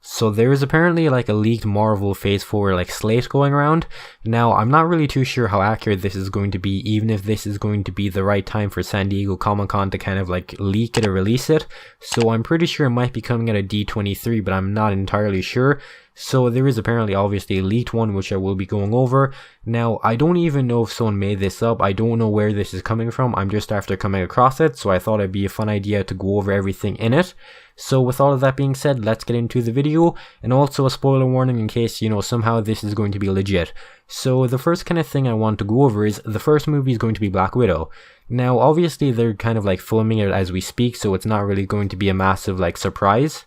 So there is apparently like a leaked Marvel Phase 4 like slate going around. Now I'm not really too sure how accurate this is going to be, even if this is going to be the right time for San Diego Comic-Con to kind of like leak it or release it. So I'm pretty sure it might be coming out of D23, but I'm not entirely sure. So there is apparently obviously a leaked one which I will be going over. Now I don't even know if someone made this up. I don't know where this is coming from. I'm just after coming across it, so I thought it'd be a fun idea to go over everything in it. So with all of that being said, let's get into the video, and also a spoiler warning in case, somehow this is going to be legit. So the first kind of thing I want to go over is the first movie is going to be Black Widow. Now obviously they're kind of like filming it as we speak, so it's not really going to be a massive like surprise.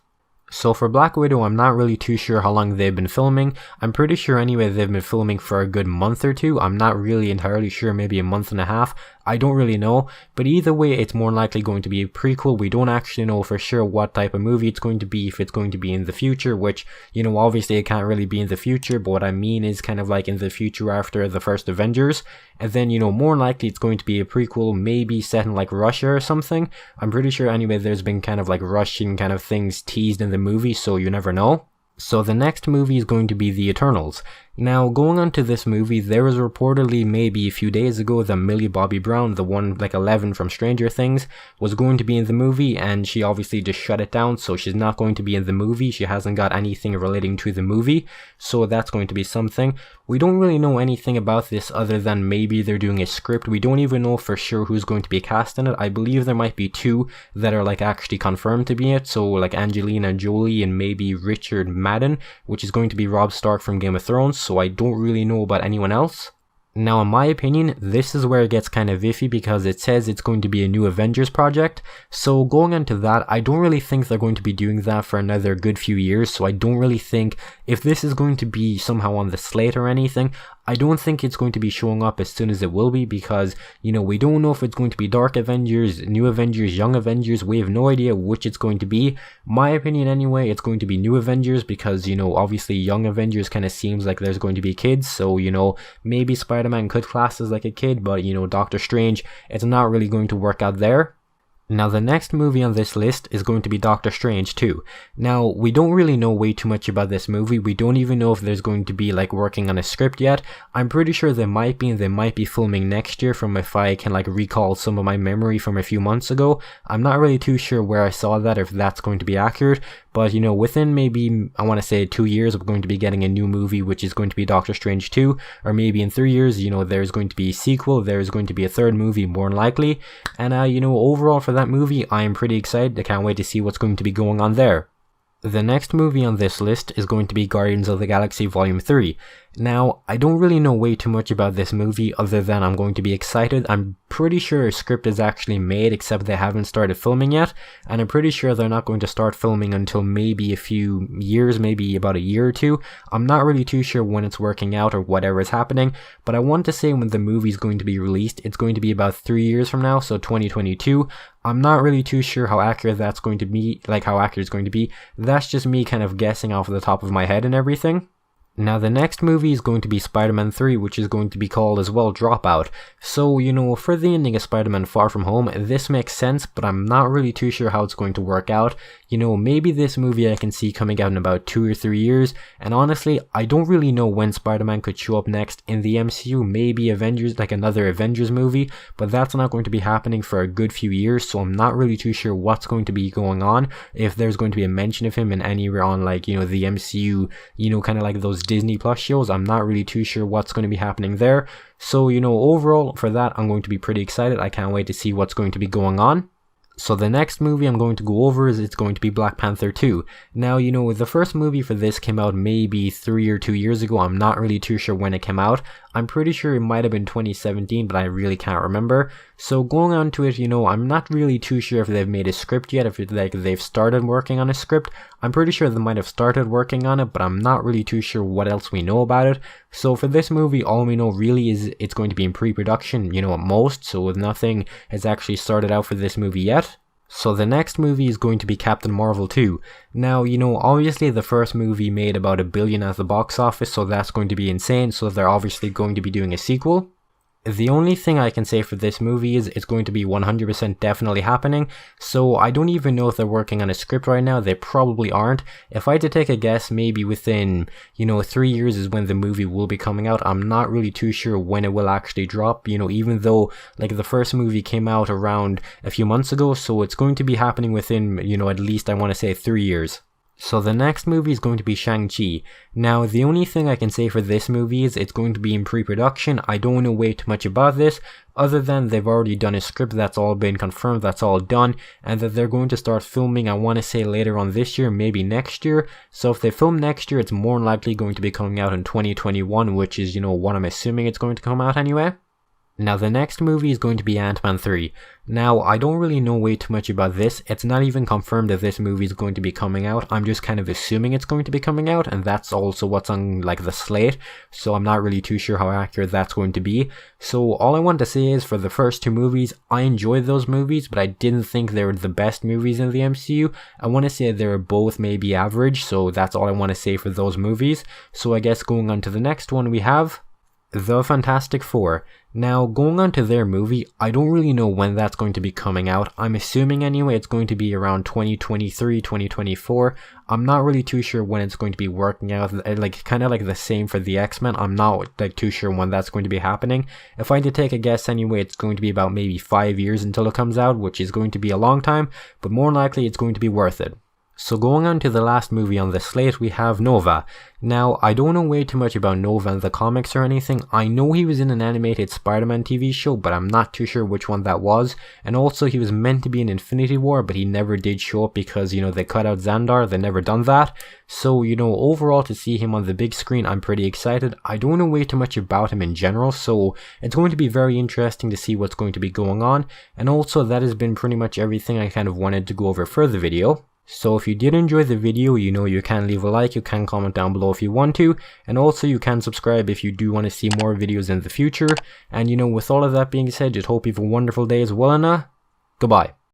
So for Black Widow, I'm not really too sure how long they've been filming. I'm pretty sure anyway they've been filming for a good month or two. I'm not really entirely sure, maybe a month and a half. I don't really know, but either way it's more likely going to be a prequel. We don't actually know for sure what type of movie it's going to be, if it's going to be in the future, which, obviously it can't really be in the future, but what I mean is kind of like in the future after the first Avengers. And then, more likely it's going to be a prequel, maybe set in like Russia or something. I'm pretty sure anyway there's been kind of like Russian kind of things teased in the movie, so you never know. So the next movie is going to be The Eternals. Now, going on to this movie, there was reportedly maybe a few days ago that Millie Bobby Brown, the one like 11 from Stranger Things, was going to be in the movie, and she obviously just shut it down, so she's not going to be in the movie. She hasn't got anything relating to the movie, so that's going to be something. We don't really know anything about this other than maybe they're doing a script. We don't even know for sure who's going to be cast in it. I believe there might be two that are like actually confirmed to be it, so like Angelina Jolie and maybe Richard Madden, which is going to be Robb Stark from Game of Thrones. So I don't really know about anyone else. Now in my opinion, this is where it gets kind of iffy because it says it's going to be a new Avengers project. So going on to that, I don't really think they're going to be doing that for another good few years. So I don't really think if this is going to be somehow on the slate or anything, I don't think it's going to be showing up as soon as it will be because, we don't know if it's going to be Dark Avengers, New Avengers, Young Avengers. We have no idea which it's going to be. My opinion anyway, it's going to be New Avengers because, obviously Young Avengers kind of seems like there's going to be kids. So, maybe Spider-Man could class as like a kid, but, Doctor Strange, it's not really going to work out there. Now the next movie on this list is going to be Doctor Strange 2. Now we don't really know way too much about this movie. We don't even know if there's going to be like working on a script yet. I'm pretty sure they might be, and they might be filming next year from if I can like recall some of my memory from a few months ago. I'm not really too sure where I saw that or if that's going to be accurate. But within maybe, I want to say 2 years, we're going to be getting a new movie, which is going to be Doctor Strange 2. Or maybe in 3 years, there's going to be a sequel, there's going to be a third movie more than likely. And, overall for that movie, I am pretty excited. I can't wait to see what's going to be going on there. The next movie on this list is going to be Guardians of the Galaxy Volume 3. Now, I don't really know way too much about this movie other than I'm going to be excited. I'm pretty sure a script is actually made, except they haven't started filming yet, and I'm pretty sure they're not going to start filming until maybe a few years, maybe about a year or two. I'm not really too sure when it's working out or whatever is happening, but I want to say when the movie's going to be released, it's going to be about 3 years from now, so 2022. I'm not really too sure how accurate that's going to be, like how accurate it's going to be. That's just me kind of guessing off the top of my head and everything. Now the next movie is going to be Spider-Man 3, which is going to be called as well Dropout. So, for the ending of Spider-Man Far From Home, this makes sense, but I'm not really too sure how it's going to work out. Maybe this movie I can see coming out in about 2 or 3 years, and honestly, I don't really know when Spider-Man could show up next in the MCU. Maybe Avengers, like another Avengers movie, but that's not going to be happening for a good few years, so I'm not really too sure what's going to be going on, if there's going to be a mention of him in anywhere on like, the MCU, kind of like those Disney Plus shows. I'm not really too sure what's going to be happening there. So, overall for that, I'm going to be pretty excited. I can't wait to see what's going to be going on. So the next movie I'm going to go over is it's going to be Black Panther 2. Now, the first movie for this came out maybe 3 or 2 years ago. I'm not really too sure when it came out. I'm pretty sure it might have been 2017, but I really can't remember. So going on to it, I'm not really too sure if they've made a script yet, if it's like they've started working on a script. I'm pretty sure they might have started working on it, but I'm not really too sure what else we know about it. So for this movie, all we know really is it's going to be in pre-production, at most, so nothing has actually started out for this movie yet. So the next movie is going to be Captain Marvel 2. Now, obviously the first movie made about $1 billion at the box office, so that's going to be insane, so they're obviously going to be doing a sequel. The only thing I can say for this movie is it's going to be 100% definitely happening, so I don't even know if they're working on a script right now. They probably aren't. If I had to take a guess, maybe within, 3 years is when the movie will be coming out. I'm not really too sure when it will actually drop, even though, like, the first movie came out around a few months ago, so it's going to be happening within, at least I want to say 3 years. So the next movie is going to be ShangChi. Now, the only thing I can say for this movie is it's going to be in pre-production. I don't want to wait too much about this, other than they've already done a script, that's all been confirmed, that's all done, and that they're going to start filming, I want to say later on this year, maybe next year. So if they film next year, it's more likely going to be coming out in 2021, which is, what I'm assuming it's going to come out anyway. Now, the next movie is going to be Ant-Man 3. Now, I don't really know way too much about this. It's not even confirmed that this movie is going to be coming out. I'm just kind of assuming it's going to be coming out, and that's also what's on, like, the slate. So I'm not really too sure how accurate that's going to be. So all I want to say is, for the first 2 movies, I enjoyed those movies, but I didn't think they were the best movies in the MCU. I want to say they were both maybe average, so that's all I want to say for those movies. So I guess going on to the next one, we have The Fantastic Four. Now, going on to their movie, I don't really know when that's going to be coming out. I'm assuming anyway it's going to be around 2023, 2024. I'm not really too sure when it's going to be working out, like kind of like the same for the X-Men. I'm not like too sure when that's going to be happening. If I had to take a guess anyway, it's going to be about maybe 5 years until it comes out, which is going to be a long time, but more likely it's going to be worth it. So going on to the last movie on the slate, we have Nova. Now, I don't know way too much about Nova in the comics or anything. I know he was in an animated Spider-Man TV show, but I'm not too sure which one that was. And also, he was meant to be in Infinity War, but he never did show up because, they cut out Xandar. They never done that. So, overall to see him on the big screen, I'm pretty excited. I don't know way too much about him in general, so it's going to be very interesting to see what's going to be going on. And also, that has been pretty much everything I kind of wanted to go over for the video. So if you did enjoy the video, you can leave a like, you can comment down below if you want to, and also you can subscribe if you do want to see more videos in the future. And with all of that being said, just hope you have a wonderful day as well, and goodbye.